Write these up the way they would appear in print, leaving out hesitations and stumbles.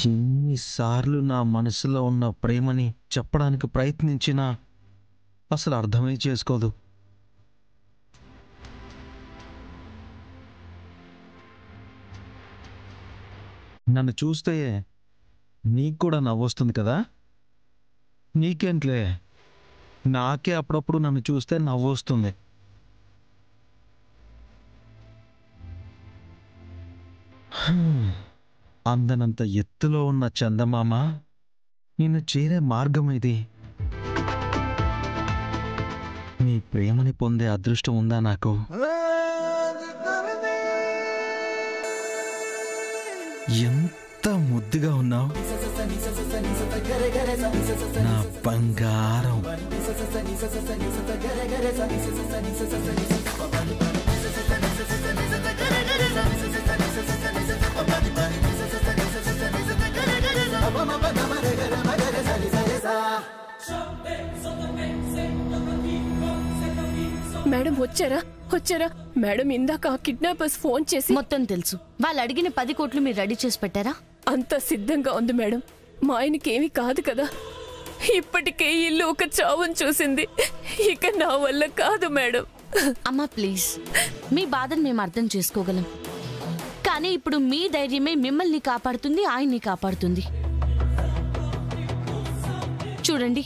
ఎన్నిసార్లు నా మనసులో ఉన్న ప్రేమని చెప్పడానికి ప్రయత్నించినా అసలు అర్థమే చేసుకోదు. నన్ను చూస్తే నీకు కూడా నవ్వొస్తుంది కదా? నీకేంట్లే, నాకే అప్పుడప్పుడు నన్ను చూస్తే నవ్వొస్తుంది. అందనంత ఎత్తులో ఉన్న చందమామ నిన్ను చేరే మార్గం ఇది. నీ ప్రేమని పొందే అదృష్టం ఉందా నాకు? ఎంత ముద్దుగా ఉన్నావు నా బంగారం. మేడం వచ్చారా మేడం? ఇందాక కిడ్నాపర్స్ ఫోన్ చేసి మొత్తం తెలుసు. వాళ్ళు అడిగిన 10 కోట్లు మీరు రెడీ చేసి పెట్టారా? అంతా సిద్ధంగా ఉంది మేడం. మా ఆయనకేమీ కాదు కదా. ఇప్పటికే ఇల్లు ఒక చావును చూసింది. ఇక నా వల్ల కాదు మేడం. అమ్మా ప్లీజ్, మీ బాధను మేము అర్థం చేసుకోగలం. కానీ ఇప్పుడు మీ ధైర్యమే మిమ్మల్ని కాపాడుతుంది, ఆయన్ని కాపాడుతుంది. చూడండి,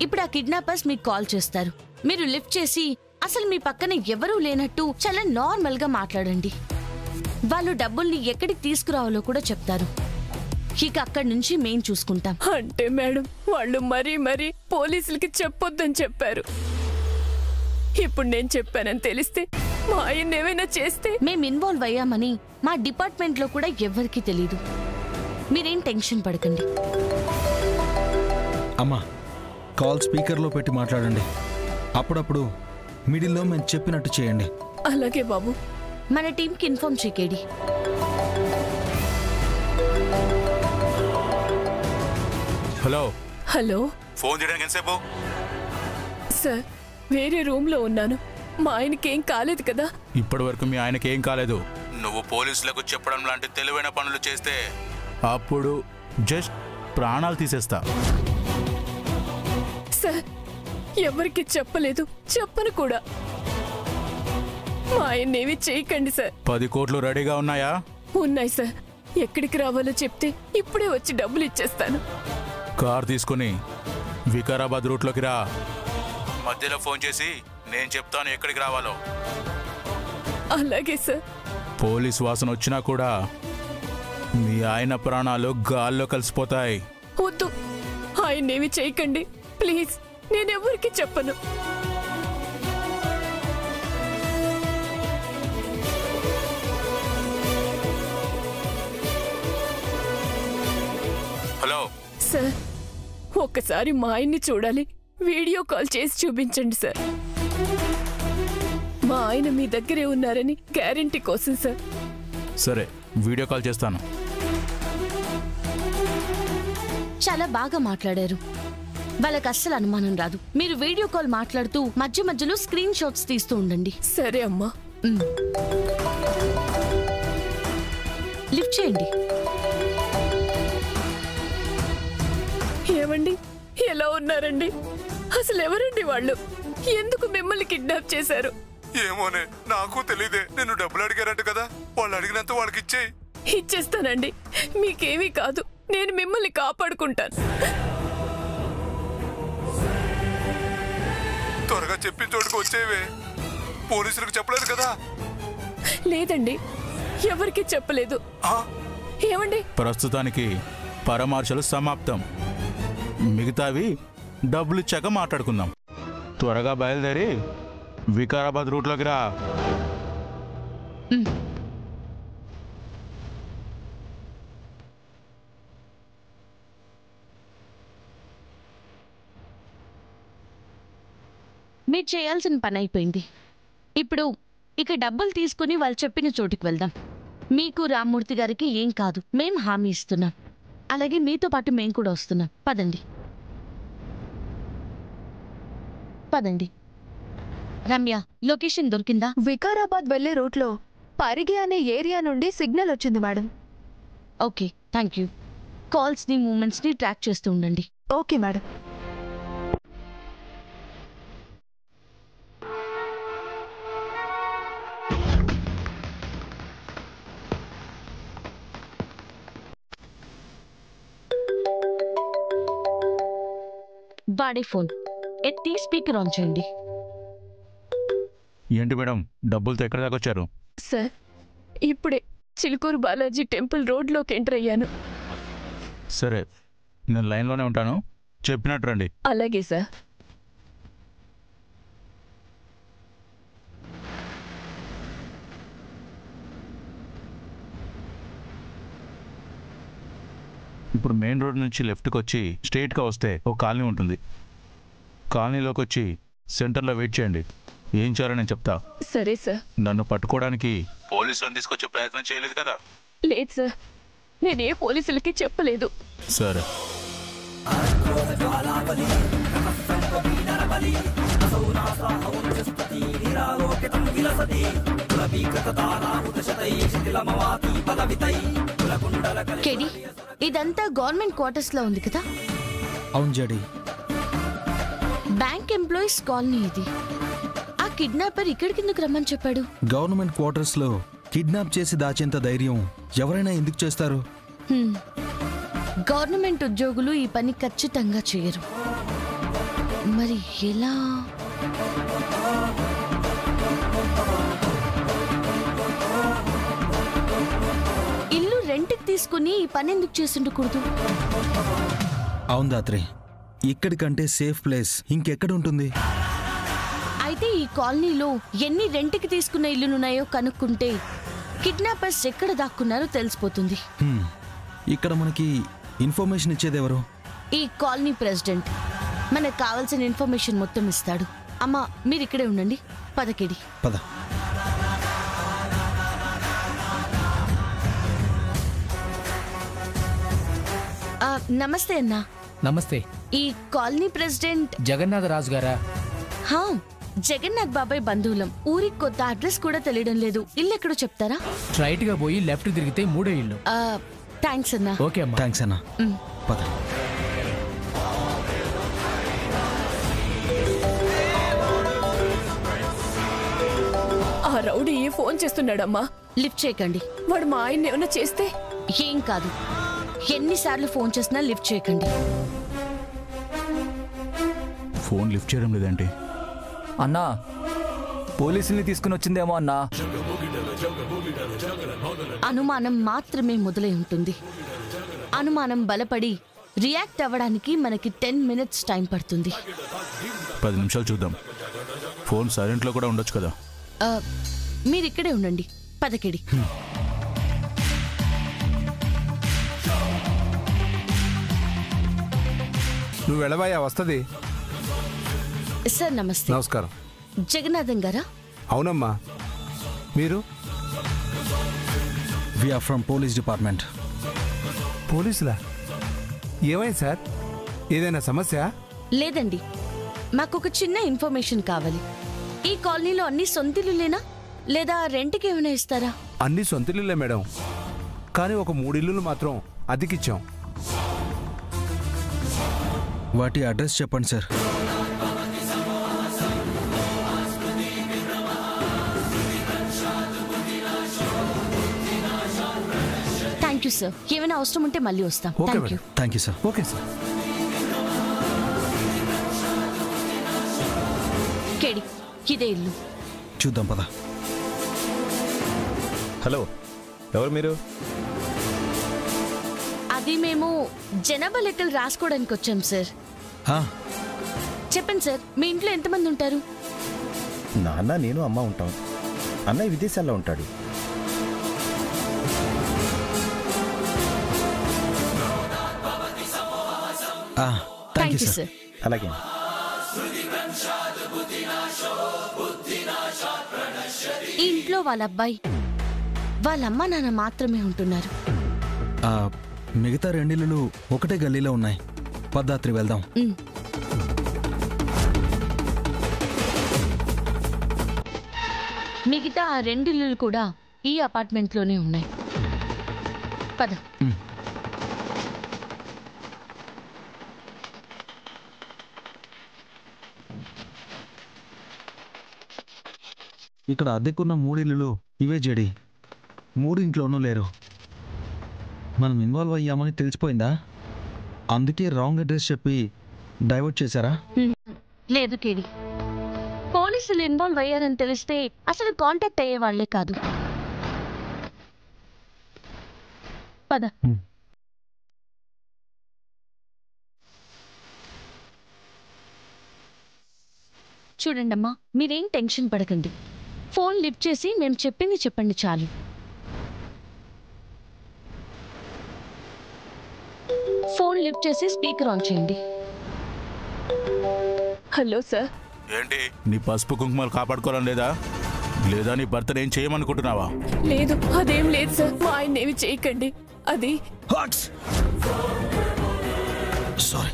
ఇప్పుడు ఆ కిడ్నాపర్స్ మీకు కాల్ చేస్తారు. మీరు లిఫ్ట్ చేసి అసలు మీ పక్కన ఎవరూ లేనట్టు చాలా నార్మల్ గా మాట్లాడండి. వాళ్ళు డబ్బుల్ని ఎక్కడికి తీసుకురావాలో కూడా చెప్తారు. ఇక అక్కడి నుంచి మేం చూసుకుంటాం. అంటే మేడం, వాళ్ళు మరీ పోలీసులకి చెప్పొద్దని చెప్పారు. ఇప్పుడు నేను చెప్పానని తెలిస్తే మా ఆయన ఏమైనా చేస్తే? మేం ఇన్వాల్వ్ అయ్యామని మా డిపార్ట్మెంట్ లో కూడా ఎవ్వరికీ తెలీదు. మీరేం టెన్షన్ పడకండి. అమ్మా, కాల్ స్పీకర్లో పెట్టి మాట్లాడండి. అప్పుడప్పుడు మిడిల్లో మేము చెప్పినట్టు చేయండి. అలాగే బాబు. మన టీంకి ఇన్ఫార్మ్ చేయండి. హలో. ఫోన్ చేయడానికి ఎంతసేపు? సార్, వేరే రూమ్ లో ఉన్నాను. మా ఆయనకేం కాలేదు కదా? ఇప్పటి వరకు మీ ఆయనకేం కాలేదు. నువ్వు పోలీసులకు చెప్పడం లాంటి తెలివైన పనులు చేస్తే అప్పుడు జస్ట్ ప్రాణాలు తీసేస్తా. సార్, ఎవరికి చెప్పలేదు, చెప్పను కూడా. మా ఆయన్నేమి చేయకండి సార్. 10 కోట్లు రెడీగా ఉన్నాయా? ఉన్నాయి సార్. ఎక్కడికి రావాలో చెప్తే ఇప్పుడే వచ్చి డబ్బులు ఇచ్చేస్తాను. కార్ తీసుకుని వికారాబాద్ రూట్లోకి రా. మధ్యలో ఫోన్ చేసి నేను చెప్తాను ఎక్కడికి రావాలో. అలాగే సార్. పోలీస్ వాసన వచ్చినా కూడా మీ ఆయన ప్రాణాలు గాల్లో కలిసిపోతాయి. వద్దు, ఆయన్నేమి చేయకండి ప్లీజ్. నేనెవరికి చెప్పను. హలో సార్, ఒక్కసారి మా ఆయన్ని చూడాలి. వీడియో కాల్ చేసి చూపించండి సార్. మా ఆయన మీ దగ్గరే ఉన్నారని గ్యారెంటీ కోసం సార్. సరే, వీడియో కాల్ చేస్తాను. చాలా బాగా మాట్లాడారు. వాళ్ళకి అస్సలు అనుమానం రాదు. మీరు వీడియో కాల్ మాట్లాడుతూ మధ్య మధ్యలో స్క్రీన్ షాట్స్ తీస్తూ ఉండండి. సరే అమ్మా. లిఫ్ట్ చేయండి. ఏమండి, ఎలా ఉన్నారండి? అసలు ఎవరండి వాళ్ళు? ఎందుకు మిమ్మల్ని కిడ్నాప్ చేశారు? ఏమోనే, నాకు తెలీదే. నిన్ను డబ్బులు అడిగారంట కదా, వాళ్ళు అడిగినంత వాళ్ళకి ఇచ్చేయి. ఇచ్చేస్తానండి. మీకేమీ కాదు. నేను మిమ్మల్ని కాపాడుకుంటాను. త్వరగా చెప్పిన చోటుకు వచ్చేవే. పోలీసులకు చెప్పలేదు కదా? లేదండి, ఎవరికి చెప్పలేదు. ఏమండి, ప్రస్తుతానికి పరామర్శలు సమాప్తం. మిగతావి డబ్బులు ఇచ్చాక మాట్లాడుకుందాం. త్వరగా బయలుదేరి వికారాబాద్ రూట్లోకి రా. మీరు చేయాల్సిన పని అయిపోయింది. ఇప్పుడు ఇక డబ్బులు తీసుకుని వాళ్ళు చెప్పిన చోటుకి వెళ్దాం. మీకు రామ్మూర్తి గారికి ఏం కాదు, మేం హామీ ఇస్తున్నాం. అలాగే మీతో పాటు మేము కూడా వస్తున్నాం. పదండి పదండి. రమ్య, లొకేషన్ దొరికిందా? వికారాబాద్ వెళ్లే రూట్లో పరిగి అనే ఏరియా నుండి సిగ్నల్ వచ్చింది మేడం. Okay, thank you. కాల్స్ని మూమెంట్స్ని ట్రాక్ చేస్తూ ఉండండి. Okay madam. వాడే ఫోన్ ఎత్తి స్పీకర్ ఆన్ చేయండి. ఏంటి మేడం, డబ్బులతో ఎక్కడి దాకా వచ్చారు? సార్, ఇప్పుడే చిలుకూరు బాలాజీ టెంపుల్ రోడ్లోకి ఎంటర్ అయ్యాను. సరే, నేను లైన్లోనే ఉంటాను, చెప్పినట్టు రండి. అలాగే సార్. ఇప్పుడు మెయిన్ రోడ్ నుంచి లెఫ్ట్కి వచ్చి స్ట్రైట్గా వస్తే ఒక కాలనీ ఉంటుంది. కాలనీలోకి వచ్చి సెంటర్లో వెయిట్ చేయండి. ఏం చేయాలో నేను చెప్తా. సరే సార్. నన్ను పట్టుకోవడానికి పోలీసులను తీసుకొచ్చే ప్రయత్నం చేయలేదు కదా? లేదు సార్, నేనే పోలీసులకి చెప్పలేదు. సరే. కేడి, ఇదంతా గవర్నమెంట్ క్వార్టర్స్ లో ఉంది కదా? అవును జడి. బ్యాంక్ ఎంప్లాయీస్ కాలనీ ఇది. ఆ కిడ్నాపర్ ఇక్కడికి ఎందుకు రమ్మని చెప్పాడు? గవర్నమెంట్ క్వార్టర్స్ లో కిడ్నాప్ చేసి దాచేంత ధైర్యం ఎవరైనా ఎందుకు చేస్తారు? గవర్నమెంట్ ఉద్యోగులు ఈ పని ఖచ్చితంగా చేయరు. మరి ఎలా? ఇల్లు రెంట్కి తీసుకుని ఈ పని ఎందుకు చేసిండకూడదు? అవును దాత్రి, ఇక్కడికంటే సేఫ్ ప్లేస్ ఇంకెక్కడ ఉంటుంది? అయితే ఈ కాలనీలో ఎన్ని రెంట్కి తీసుకున్న ఇల్లులున్నాయో కనుక్కుంటే కిడ్నాపర్స్ ఎక్కడ దాక్కున్నారో తెలిసిపోతుంది. ఇక్కడ మనకి ఇన్ఫర్మేషన్ ఇచ్చేదెవరు? ఈ కాలనీ ప్రెసిడెంట్ మనకు కావాల్సిన ఇన్ఫర్మేషన్ మొత్తం ఇస్తాడు. అమ్మా, మీరు ఇక్కడే ఉండండి. పదకేడి. పద. నమస్తే అన్నా. నమస్తే. ఈ కాలనీ ప్రెసిడెంట్ జగన్నాథరాజు గారా? హా, జగన్నాథ్ బాబాయ్ బంధువులం. ఊరికి కొత్త అడ్రస్ కూడా తెలియడం లేదు. ఇల్లు ఎక్కడో చెప్తారా? స్ట్రైట్ గా పోయి లెఫ్ట్ తిరిగితే 3వ ఇల్లు. థ్యాంక్స్ అన్నా. ఓకే అమ్మా. థ్యాంక్స్ అన్నా. పద. ఆ రౌడీ ఫోన్ చేస్తున్నాడమ్మా. లిఫ్ట్ చేయకండి. వాడు మా ఆయన్ని ఏమైనా చేస్తే? ఏం కాదు. ఎన్నిసార్లు ఫోన్ చేసినా లిఫ్ట్ చేయకండి. ఫోన్ లిఫ్ట్ చేయడం లేదంటే అన్నా, పోలీసుల్ని తీసుకుని వచ్చిందేమో అన్నా. అనుమానం మాత్రమే మొదలై ఉంటుంది. అనుమానం బలపడి రియాక్ట్ అవ్వడానికి మనకి 10 minutes టైం పడుతుంది. 10 నిమిషాలు చూద్దాం. ఫోన్ సైలెంట్లో కూడా ఉండొచ్చు కదా? మీరు ఇక్కడే ఉండండి. పదకేడి. నువ్వు వెళ్ళబోయా, వస్తుంది. సార్ నమస్తే. నమస్కారం. జగన్నాథం గారా? అవునమ్మా. మీరు? We are from police department. పోలీసులా? ఏమైంది సార్? ఏదైనా సమస్య? లేదండి, మాకొక చిన్న ఇన్ఫర్మేషన్ కావాలి. ఈ కాలనీలో అన్ని సొంతిల్లులేనా లేదా రెంట్కి ఏమైనా ఇస్తారా? అన్ని సొంతిల్లులే మేడం, కానీ ఒక 3 ఇల్లులు మాత్రం అద్దెకిచ్చాం. వాటి అడ్రస్ చెప్పండి సార్. Thank you sir. ఏమైనా అవసరం ఉంటే మళ్ళీ వస్తాం. Okay thank you. Madam. Thank you sir. Okay sir. కేడి, ఇదే ఇల్లు. చూద్దాం పద. హలో, ఎవరు మీరు? అది మేము జనాభా లెక్కలు రాసుకోవడానికి వచ్చాం సార్. చెప్పండి సార్, మీ ఇంట్లో ఎంతమంది ఉంటారు? నాన్న, నేను, అమ్మ ఉంటాం. అన్నయ్య విదేశాల్లో ఉంటాడు. Thank you sir. అలాగే. ఈ ఇంట్లో వాళ్ళ అబ్బాయి, వాళ్ళ అమ్మ నాన్న మాత్రమే ఉంటున్నారు. మిగతా 2 ఇల్లులు ఒకటే గల్లీలో ఉన్నాయి. పద్దాత్రి వెళ్దాం. మిగతా ఆ 2 ఇల్లులు కూడా ఈ అపార్ట్మెంట్లోనే ఉన్నాయి. పద. ఇక్కడ అద్దెకున్న 3 ఇల్లులు ఇవే జడి. 3 ఇంట్లోనూ లేరు. మనం ఇన్వాల్వ్ అయ్యామని తెలిసిపోయిందా? అందుకే రాంగ్ అడ్రస్ చెప్పి డైవర్ట్ చేశారా? లేదు కేడి, పోలీసులు ఇన్వాల్వ్ అయ్యారని తెలిస్తే అసలు కాంటాక్ట్ అయ్యే వాళ్లే కాదు. పద. చూడండమ్మా, మీరేం టెన్షన్ పడకండి. ఫోన్ లిఫ్ట్ చేసి మేము చెప్పింది చెప్పండి చాలు. ఫోన్ లిఫ్ట్ చేసి స్పీకర్ ఆన్ చేయండి. Hello sir. ఏంటి, నీ పసుపు కుంకుమలు కాపాడుకోవడం లేదా? లేదా నీ భర్తను ఏం చేయమనుకుంటున్నావా? లేదు, అదేం లేదు సార్. మా ఆయన ఏమి చేయకండి. అది సారీ.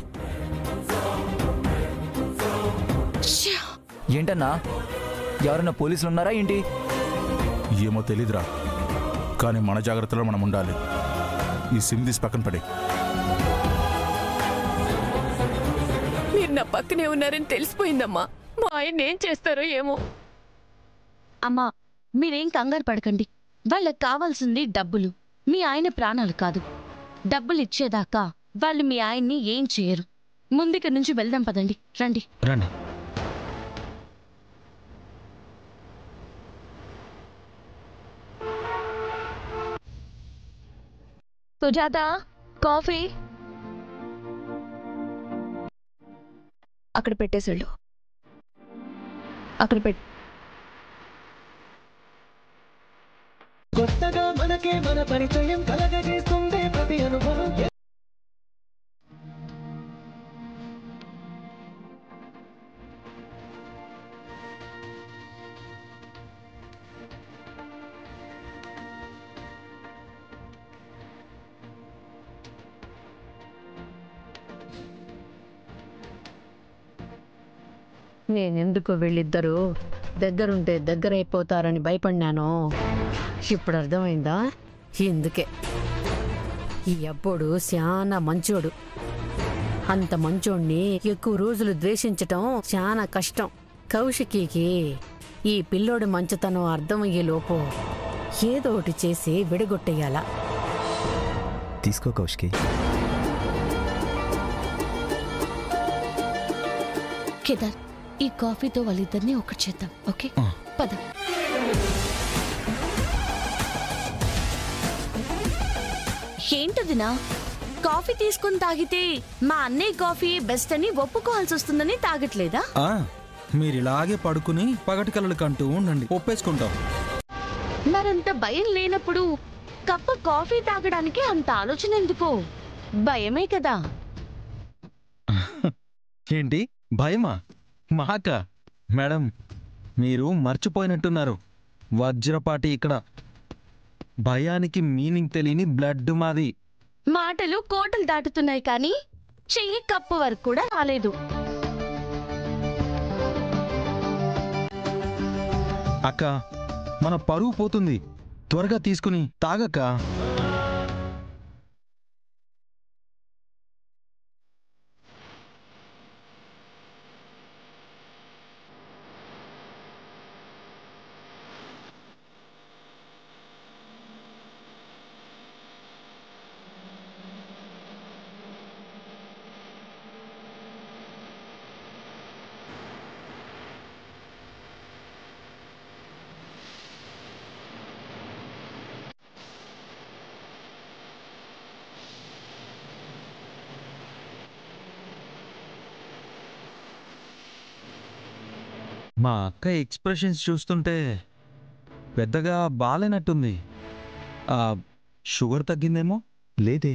ఏంటన్నా, ఎవరైనా పోలీసులు ఉన్నారా ఏంటి? ఏమో తెలీదురా, కానీ మన జాగ్రత్తలో మనం ఉండాలి. ఈ సిమ్ తీసి పక్కన పడి. మీరు నా పక్కనే ఉన్నారని తెలిసిపోయిందమ్మా. మా ఆయన ఏం చేస్తారో ఏమో. అమ్మా, మీరేం కంగారు పడకండి. వాళ్ళకి కావాల్సింది డబ్బులు, మీ ఆయన ప్రాణాలు కాదు. డబ్బులు ఇచ్చేదాకా వాళ్ళు మీ ఆయన్ని ఏం చేయరు. ముందుకి నుంచి వెళ్దాం, పదండి. రండి రండి. సుజాత, కాఫీ అక్కడ పెట్టేసాడు. అక్కడ పెట్. కొత్తగా మనకే మన పరిచయం కలగజేస్తుంది ప్రతి అనుభవం. నేనెందుకు వీళ్ళిద్దరూ దగ్గరుంటే దగ్గరైపోతారని భయపడినాను. ఇప్పుడు అర్థమైందా? ఇందుకే ఈ అబ్బోడు చాలా మంచోడు. అంత మంచోడిని ఎక్కువ రోజులు ద్వేషించటం చాలా కష్టం. కౌశికీకి ఈ పిల్లోడి మంచుతనం అర్థమయ్యేలోపు ఏదో ఒకటి చేసి విడగొట్టేయాలా. తీసుకో కౌశికి. కేదార్, ఈ కాఫీతో వాళ్ళిద్దరిని ఒకటి చేద్దాం. ఓకే, పద. ఏంటదినా, కాఫీ తీసుకుని తాగితే మా అన్నయ్య కాఫీ బెస్ట్ అని ఒప్పుకోవాల్సి వస్తుందని తాగట్లేదా? మీరిలాగే పడుకుని పగటి కలలు కంటూ ఉండండి, ఒప్పేసుకుంటాం. మరంత భయం లేనప్పుడు కప్పు కాఫీ తాగడానికి అంత ఆలోచన ఎందుకు? భయమే కదా. ఏంటి భయమా? మాక మేడం, మీరు మర్చిపోయినట్టున్నారు. వజ్రపాటి ఇక్కడ. భయానికి మీనింగ్ తెలియని బ్లడ్ మాది. మాటలు కోటలు దాటుతున్నాయి కానీ చెయ్యి కప్పు వరకు కూడా రాలేదు. అక్క, మన పరువు పోతుంది. త్వరగా తీసుకుని తాగక్క. మా అక్క ఎక్స్ప్రెషన్స్ చూస్తుంటే పెద్దగా బాలేనట్టుంది. షుగర్ తగ్గిందేమో. లేదే,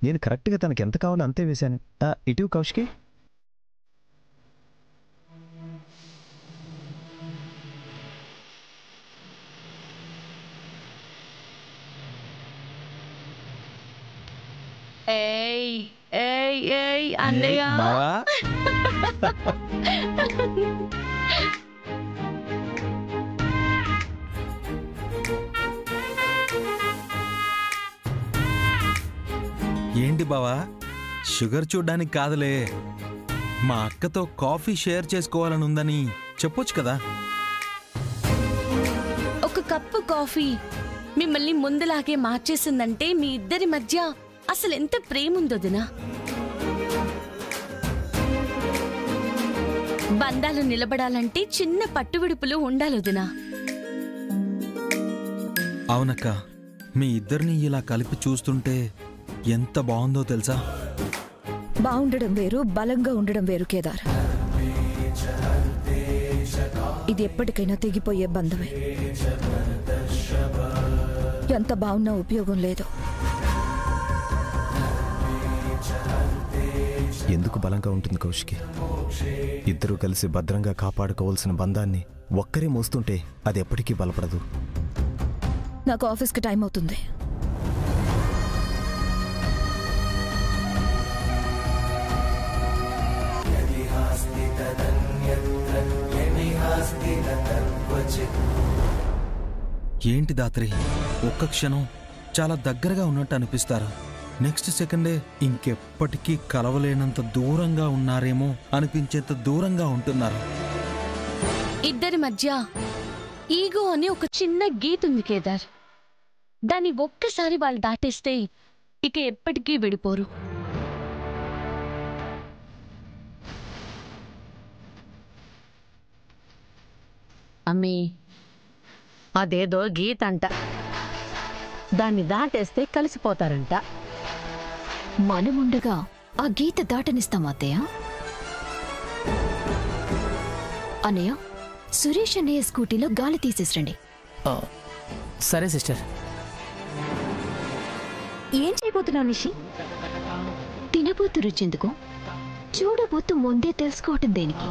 నేను కరెక్ట్గా తనకి ఎంత కావాలో అంతే వేశాను. ఇటు కౌశికి. ఏయ్ ఏయ్ ఏయ్ అన్నయ్య. ఏంటి బావా, షుగర్ చూడ్డానికి కాదులే, మా అక్కతో కాఫీ షేర్ చేసుకోవాలని ఉందని చెప్పొచ్చు కదా. ఒక కప్పు కాఫీ మిమ్మల్ని ముందులాగే మార్చేసిందంటే మీ ఇద్దరి మధ్య అసలు ఎంత ప్రేమ ఉందో వదినా. బంధాలు నిలబడాలంటే చిన్న పట్టువిడుపులు ఉండాలి వదినా. అవునక్క, మీ ఇద్దరిని ఇలా కలిపి చూస్తుంటే ఎంత బాగుందో తెలుసా. బాగుండడం వేరు, బలంగా ఉండడం వేరు కేదార్. ఇది ఎప్పటికైనా తెగిపోయే బంధమే. ఎంత బాగున్నా ఉపయోగం లేదు. ఎందుకు బలంగా ఉంటుంది కౌశికి? ఇద్దరూ కలిసి భద్రంగా కాపాడుకోవాల్సిన బంధాన్ని ఒక్కరే మోస్తుంటే అది ఎప్పటికీ బలపడదు. నాకు ఆఫీస్కి టైం అవుతుంది. ఏంటి దాత్రి, ఒక్క క్షణం చాలా దగ్గరగా ఉన్నట్టు అనిపిస్తారు, నెక్స్ట్ సెకండే ఇంకెప్పటికీ కలవలేనంత దూరంగా ఉన్నారేమో అనిపించేంత దూరంగా ఉంటున్నారు. ఇద్దరి మధ్య ఈగో అని ఒక చిన్న గీత ఉంది కేదార్. దాన్ని ఒక్కసారి వాళ్ళు దాటేస్తే ఇక ఎప్పటికీ విడిపోరు. అమ్మీ, అదేదో గీత అంట, దాన్ని దాటేస్తే కలిసిపోతారంట. మనముండగా ఆ గీత దాటనిస్తాం అత్తయ్య. అన్నయ్య, సురేష్ అన్నయ్య స్కూటీలో గాలి తీసేసండి. సరే సిస్టర్. ఏం చేయబోతున్నావు నిషి? తినబోతు రుచెందుకు, చూడబోతు ముందే తెలుసుకోవటం దేనికి?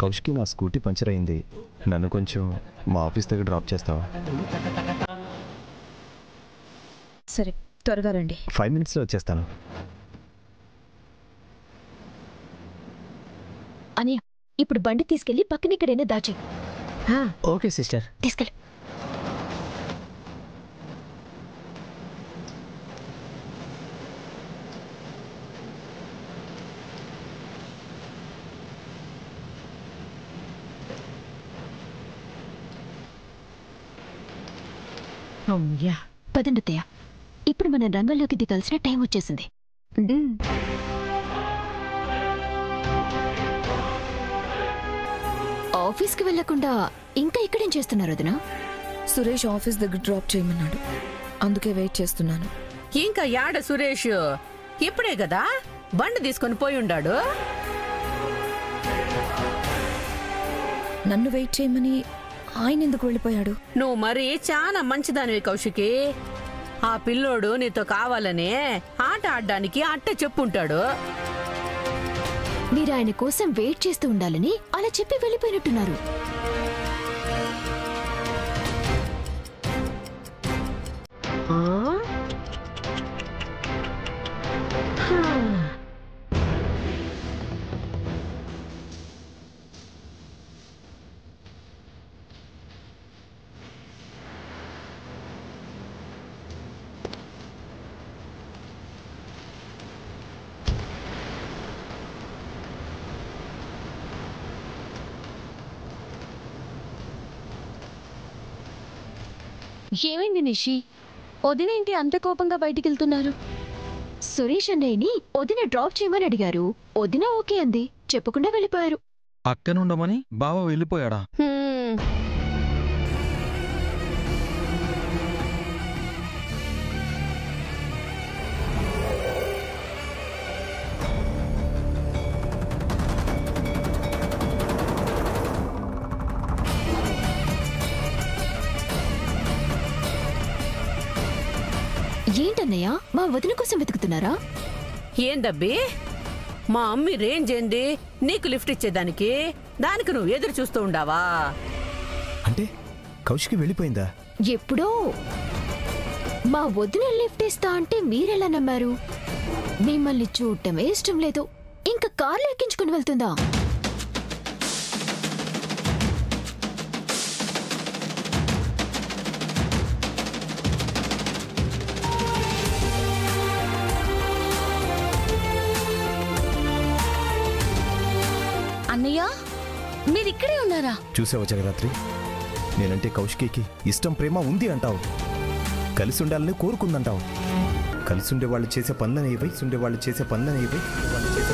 కౌశికి, నా స్కూటీ పంచర్ అయింది, నన్ను కొంచెం మా ఆఫీస్ దగ్గర డ్రాప్ చేస్తావా? సరే, త్వరగా రండి. 5 minutesలో వచ్చేస్తాను. అని ఇప్పుడు బండి తీసుకెళ్లి పక్కనిక్కడైనా దాచి. Okay sister. తీసుకెళ్ళి. పదండి అత్తయ్య, ఇప్పుడు మన రంగంలోకి దిగాల్సిన టైం వచ్చేసింది. ఆఫీస్కి వెళ్లకుండా ఇంకా ఇక్కడేం చేస్తున్నారు వదినా? సురేష్ ఆఫీస్ దగ్గర డ్రాప్ చేయమన్నాడు, అందుకే వెయిట్ చేస్తున్నాను. ఇంకా యాడ సురేష్? ఇప్పుడే కదా బండి తీసుకొని పోయి ఉండాడు. నన్ను వెయిట్ చేయమని ఆయన ఎందుకు వెళ్ళిపోయాడు? నువ్వు మరీ చాలా మంచిదానివి కౌశికి. ఆ పిల్లోడు నీతో కావాలనే ఆట ఆడడానికి అట్ట చెప్పుంటాడు. మీరు ఆయన కోసం వెయిట్ చేస్తూ ఉండాలని అలా చెప్పి వెళ్ళిపోయినట్టున్నారు. ఏమైంది నిషి? వదినేంటి అంత కోపంగా బయటికి వెళ్తున్నారు? సురేష్ అన్నయ్యని వదిన డ్రాప్ చేయమని అడిగారు, వదిన ఓకే అంది, చెప్పకుండా వెళ్ళిపోయారు. అక్కనుండమని బావ వెళ్ళిపోయాడా? ఏంటన్నయ్య, మా వదిన కోసం వెతుకుతున్నారా? ఏందబ్బి, మా అమ్మి రేంజ్ ఏంది నీకు లిఫ్ట్ ఇచ్చేదానికి? దానికి నువ్వు ఎదురు చూస్తూ ఉండావా? అంటే కౌశికి వెళ్ళిపోయిందా? ఎప్పుడో. మా వదిన లిఫ్ట్ ఇస్తా అంటే మీరెలా నమ్మారు? మిమ్మల్ని చూడటమే ఇష్టం లేదు, ఇంకా కార్లు ఎక్కించుకుని వెళ్తుందా? అన్నయ్య మీరిక్కడే ఉన్నారా? చూసావా జగదాత్రి, నేనంటే కౌశికి ఇష్టం ప్రేమ ఉంది అంటావు, కలిసి ఉండాలని కోరుకుందంటావు. కలిసి ఉండే వాళ్ళు చేసే పనులనేవి, వాళ్ళు చేసే పనులనేవి, వాళ్ళు చేసే